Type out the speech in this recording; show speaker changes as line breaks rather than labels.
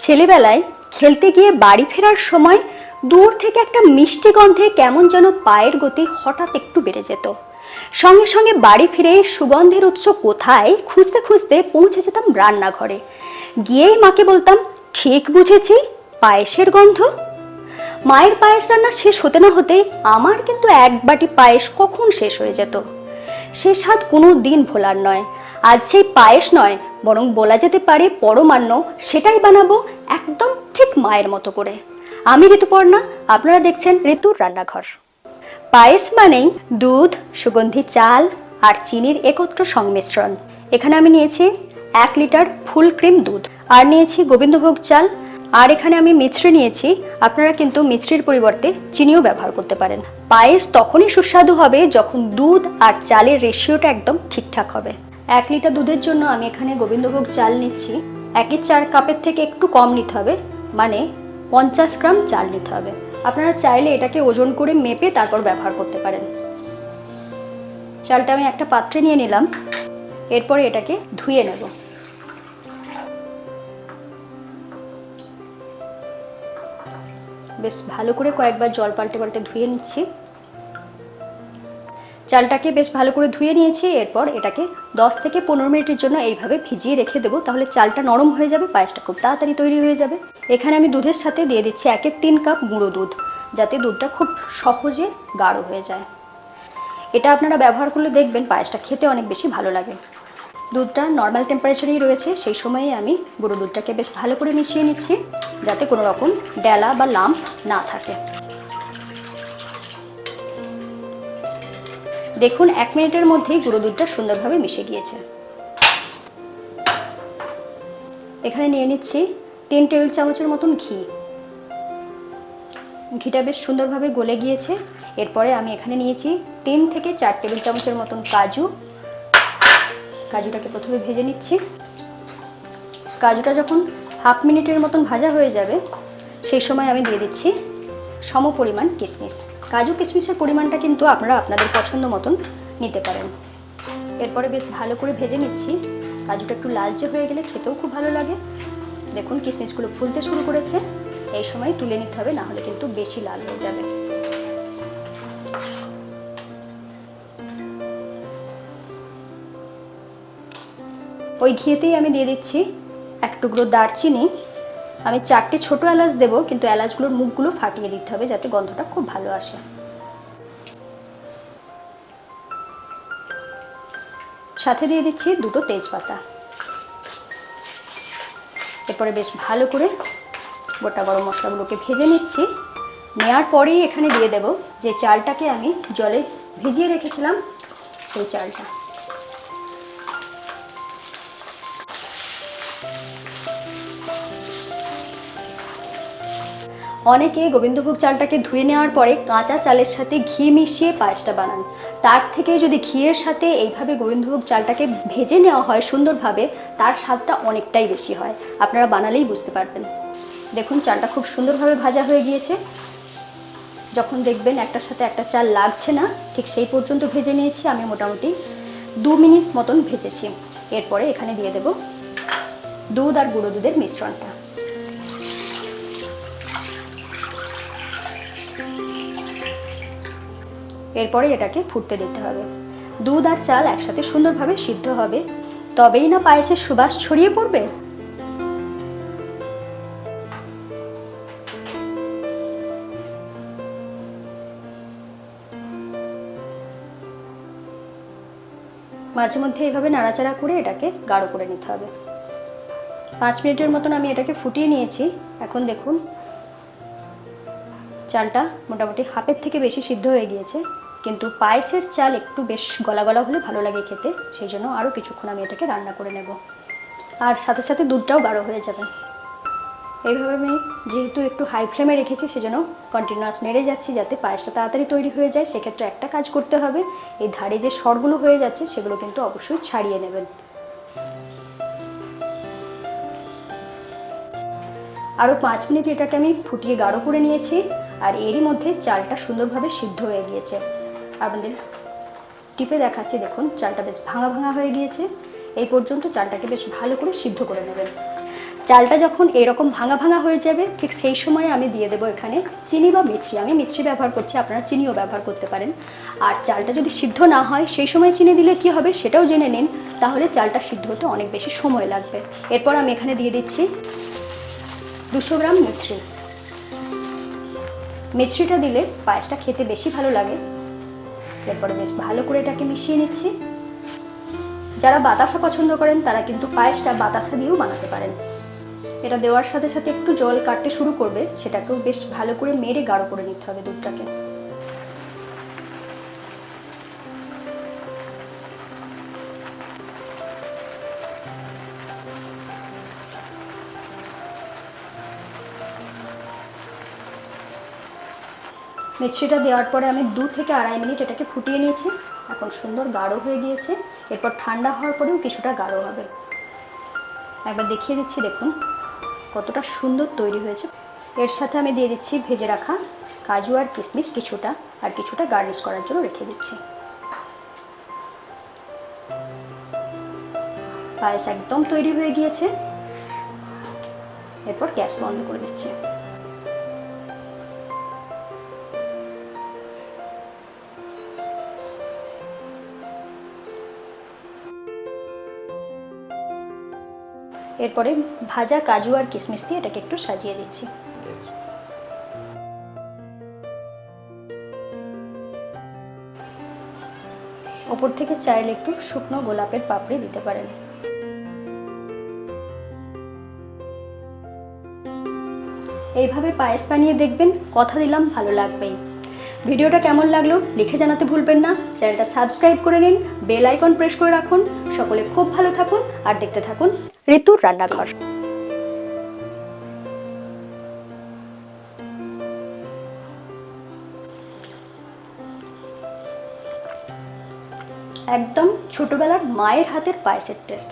ছেলেবেলায় খেলতে গিয়ে বাড়ি ফেরার সময় দূর থেকে একটা মিষ্টি গন্ধে কেমন যেন পায়ের গতি হঠাৎ একটু বেড়ে যেত। সঙ্গে সঙ্গে বাড়ি ফিরে সুগন্ধের উৎস কোথায় খুঁজতে খুঁজতে পৌঁছে যেতাম রান্নাঘরে। গিয়েই মাকে বলতাম, ঠিক বুঝেছি, পায়েসের গন্ধ। মায়ের পায়েস রান্না শেষ হতে না হতে আমার কিন্তু এক বাটি পায়েস কখন শেষ হয়ে যেত। সে স্বাদ কোনো দিন ভোলার নয়। আজ সেই পায়েস নয়, বরং বলা যেতে পারে পরমান্ন, সেটাই বানাবো একদম ঠিক মায়ের মতো করে। আমি ঋতুপর্ণা, আপনারা দেখছেন ঋতুর রান্নাঘর। পায়েস মানেই দুধ, সুগন্ধি চাল আর চিনির একত্র সংমিশ্রণ। এখানে আমি নিয়েছি 1 লিটার ফুল ক্রিম দুধ, আর নিয়েছি গোবিন্দভোগ চাল, আর এখানে আমি মিছরি নিয়েছি। আপনারা কিন্তু মিছরির পরিবর্তে চিনিও ব্যবহার করতে পারেন। পায়েস তখনই সুস্বাদু হবে যখন দুধ আর চালের রেশিওটা একদম ঠিকঠাক হবে। 1 লিটার দুধের জন্য আমি এখানে গোবিন্দভোগ চাল নিচ্ছি। 1/4 কাপের থেকে একটু কম নিতে হবে, মানে 50 গ্রাম চাল নিতে হবে। আপনারা চাইলে এটাকে ওজন করে মেপে তারপর ব্যবহার করতে পারেন। চালটা আমি একটা পাত্রে নিয়ে নিলাম, এরপরে এটাকে ধুয়ে নেব। বেশ ভালো করে কয়েকবার জল পাল্টে পাল্টে ধুয়ে নিচ্ছি। চালটাকে বেশ ভালো করে ধুয়ে নিয়েছি। এরপর এটাকে 10 থেকে 15 মিনিটের জন্য এইভাবে ভিজিয়ে রেখে দেবো, তাহলে চালটা নরম হয়ে যাবে, পায়েসটা খুব তাড়াতাড়ি তৈরি হয়ে যাবে। এখানে আমি দুধের সাথে দিয়ে দিচ্ছি 1/3 কাপ গুঁড়ো দুধ, যাতে দুধটা খুব সহজে গাঢ় হয়ে যায়। এটা আপনারা ব্যবহার করলে দেখবেন পায়েসটা খেতে অনেক বেশি ভালো লাগে। দুধটা নর্মাল টেম্পারেচারেই রয়েছে, সেই সময়ে আমি গুঁড়ো দুধটাকে বেশ ভালো করে মিশিয়ে নিচ্ছি, যাতে কোনো রকম ডেলা বা লাম্প না থাকে। দেখুন 1 মিনিটের মধ্যেই গুঁড়ো দুধটা সুন্দরভাবে মিশে গিয়েছে। এখানে নিয়ে নিচ্ছি 3 টেবিল চামচের মতন ঘি। ঘিটা বেশ সুন্দরভাবে গলে গিয়েছে। এরপরে আমি এখানে নিয়েছি 3 থেকে 4 টেবিল চামচের মতন কাজু। কাজুটাকে প্রথমে ভেজে নিচ্ছি। কাজুটা যখন হাফ মিনিটের মতন ভাজা হয়ে যাবে, সেই সময় আমি দিয়ে দিচ্ছি সমপরিমাণ কিশমিশ। কাজু কিশমিশের পরিমাণটা কিন্তু আপনারা আপনাদের পছন্দ মতন নিতে পারেন। এরপরে বেশ ভালো করে ভেজে নিচ্ছি। কাজুটা একটু লালচে হয়ে গেলে খেতেও খুব ভালো লাগে। দেখুন কিশমিশগুলো ফুলতে শুরু করেছে, এই সময় তুলে নিতে হবে, না হলে কিন্তু বেশি লাল হয়ে যাবে। ওই ঘিয়েতেই আমি দিয়ে দিচ্ছি 1 টুকরো দারচিনি। আমি 4টে ছোট এলাচ দেবো, কিন্তু এলাচগুলোর মুখগুলো ফাটিয়ে দিতে হবে, যাতে গন্ধটা খুব ভালো আসে। সাথে দিয়ে দিচ্ছি 2টো তেজপাতা। এরপরে বেশ ভালো করে গোটা গরম মশলাগুলোকে ভেজে নিচ্ছি। নেওয়ার পরেই এখানে দিয়ে দেব যে চালটাকে আমি জলে ভিজিয়ে রেখেছিলাম, সেই চালটা। অনেকে গোবিন্দভোগ চালটাকে ধুয়ে নেওয়ার পরে কাঁচা চালের সাথে ঘি মিশিয়ে পায়েসটা বানান। তার থেকে যদি ঘিয়ের সাথে এইভাবে গোবিন্দভোগ চালটাকে ভেজে নেওয়া হয় সুন্দরভাবে, তার স্বাদটা অনেকটাই বেশি হয়। আপনারা বানালেই বুঝতে পারবেন। দেখুন চালটা খুব সুন্দরভাবে ভাজা হয়ে গিয়েছে। যখন দেখবেন একটার সাথে একটা চাল লাগছে না, ঠিক সেই পর্যন্ত ভেজে নিয়েছি। আমি মোটামুটি 2 মিনিট মতন ভেজেছি। এরপরে এখানে দিয়ে দেব দুধ আর গুঁড়ো দুধের মিশ্রণটা। এরপরে এটাকে ফুটতে দিতে হবে। দুধ আর চাল একসাথে সুন্দরভাবে সিদ্ধ হবে, তবেই না পায়েসের সুবাস ছড়িয়ে পড়বে। মাঝে মধ্যে এইভাবে নাড়াচাড়া করে এটাকে গাঢ় করে নিতে হবে। 5 মিনিটের মতন আমি এটাকে ফুটিয়ে নিয়েছি। এখন দেখুন চালটা মোটামুটি হাফের থেকে বেশি সিদ্ধ হয়ে গিয়েছে, কিন্তু পায়েসের চাল একটু বেশ গলা গলা হলে ভালো লাগে খেতে, সেই জন্য আরও কিছুক্ষণ আমি এটাকে রান্না করে নেব। আর সাথে সাথে দুধটাও গাঢ় হয়ে যাবে। এইভাবে আমি যেহেতু একটু হাই ফ্লেমে রেখেছি, সেজন্য কন্টিনিউয়াস নেড়ে যাচ্ছি যাতে পায়েসটা তাড়াতাড়ি তৈরি হয়ে যায়। সেক্ষেত্রে একটা কাজ করতে হবে, এই ধারে যে সরগুলো হয়ে যাচ্ছে সেগুলো কিন্তু অবশ্যই ছাড়িয়ে নেবেন। আরও 5 মিনিট এটাকে আমি ফুটিয়ে গাঢ় করে নিয়েছি, আর এরই মধ্যে চালটা সুন্দরভাবে সিদ্ধ হয়ে গিয়েছে। আপনাদের টিপে দেখাচ্ছি, দেখুন চালটা বেশ ভাঙা ভাঙা হয়ে গিয়েছে। এই পর্যন্ত চালটাকে বেশ ভালো করে সিদ্ধ করে নেবেন। চালটা যখন এরকম ভাঙা ভাঙা হয়ে যাবে ঠিক সেই সময় আমি দিয়ে দেবো এখানে চিনি বা মিছরি। আমি মিছরি ব্যবহার করছি, আপনারা চিনিও ব্যবহার করতে পারেন। আর চালটা যদি সিদ্ধ না হয় সেই সময় চিনি দিলে কি হবে সেটাও জেনে নিন, তাহলে চালটা সিদ্ধ হতে অনেক বেশি সময় লাগবে। এরপর আমি এখানে দিয়ে দিচ্ছি 200 গ্রাম মিছরি। মিছরিটা দিলে পায়েসটা খেতে বেশি ভালো লাগে। এরপরে বেশ ভালো করে এটাকে মিশিয়ে নিচ্ছি। যারা বাতাসা পছন্দ করেন তারা কিন্তু পায়েসটা বাতাসা দিয়েও বানাতে পারেন। এটা দেওয়ার সাথে সাথে একটু জল কাটতে শুরু করবে, সেটাকেও বেশ ভালো করে মেরে গাঢ় করে নিতে হবে দুধটাকে। মিছরিটা দেওয়ার পরে আমি 2 থেকে 2.5 মিনিট এটাকে ফুটিয়ে নিয়েছি। এখন সুন্দর গাঢ় হয়ে গিয়েছে। এরপর ঠান্ডা হওয়ার পরেও কিছুটা গাঢ় হবে। একবার দেখিয়ে দিচ্ছি, দেখুন কতটা সুন্দর তৈরি হয়েছে। এর সাথে আমি দিয়ে দিচ্ছি ভেজে রাখা কাজু আর কিশমিশ কিছুটা, আর কিছুটা গার্নিশ করার জন্য রেখে দিচ্ছি। পায়েস একদম তৈরি হয়ে গিয়েছে। এরপর গ্যাস বন্ধ করে দিচ্ছি। এরপরে ভাজা কাজু আর কিশমিশ দিয়ে এটাকে একটু সাজিয়ে দিচ্ছি। ওপর থেকে চাইলে একটু শুকনো গোলাপের পাপড়ি দিতে পারেন। এইভাবে পায়েস বানিয়ে দেখবেন, কথা দিলাম ভালো লাগবেই। ভিডিওটা কেমন লাগলো লিখে জানাতে ভুলবেন না। চ্যানেলটা সাবস্ক্রাইব করে নিন, বেল আইকন প্রেস করে রাখুন। সকলে খুব ভালো থাকুন আর দেখতে থাকুন ঋতুর রান্নাঘর। একদম ছোটবেলার মায়ের হাতের পায়েসের টেস্ট।